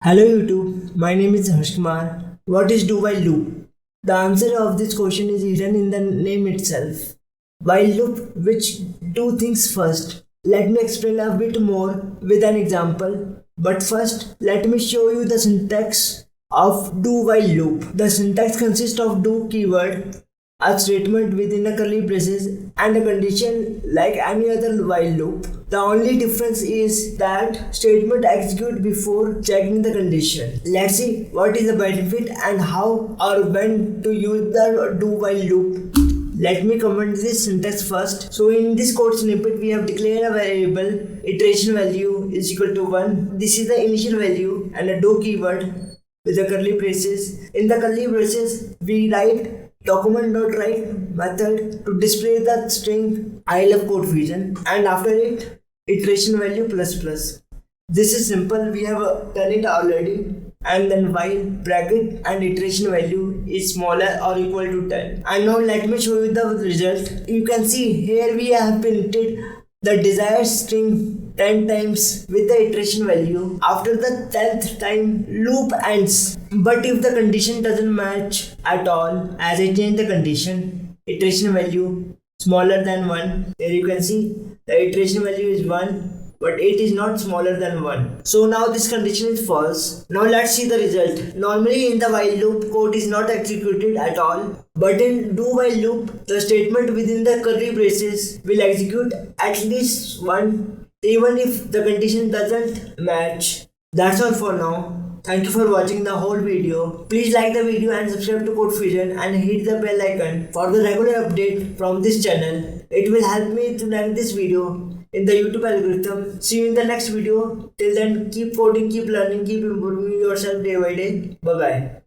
Hello YouTube, my name is Harshkumar. What is do while loop? The answer of this question is hidden in the name itself. While loop, which do things first. Let me explain a bit more with an example. But first, let me show you the syntax of do while loop. The syntax consists of do keyword, a statement within a curly braces, and a condition like any other while loop. The only difference is that statement execute before checking the condition. Let's see what is the benefit and how or when to use the do while loop. Let me comment this syntax first. So in this code snippet we have declared a variable iteration value is equal to 1. This is the initial value and a do keyword with the curly braces. In the curly braces we write document.write method to display the string I love CodeFusion, and after it iteration value plus plus. This is simple, we have done it already. And then while bracket and iteration value is smaller or equal to 10. And now let me show you the result. You can see here we have printed the desired string 10 times with the iteration value. After the 10th time loop ends, but if the condition doesn't match at all, as I change the condition, iteration value smaller than 1, here you can see the iteration value is 1 but it is not smaller than 1. So now this condition is false. Now let's see the result. Normally in the while loop code is not executed at all, but in do while loop the statement within the curly braces will execute at least 1 even if the condition doesn't match. That's all for now. Thank you for watching the whole video. Please like the video and subscribe to CodeFusion and hit the bell icon for the regular update from this channel. It will help me to rank this video in the YouTube algorithm. See you in the next video. Till then, keep coding, keep learning, keep improving yourself day by day. Bye bye.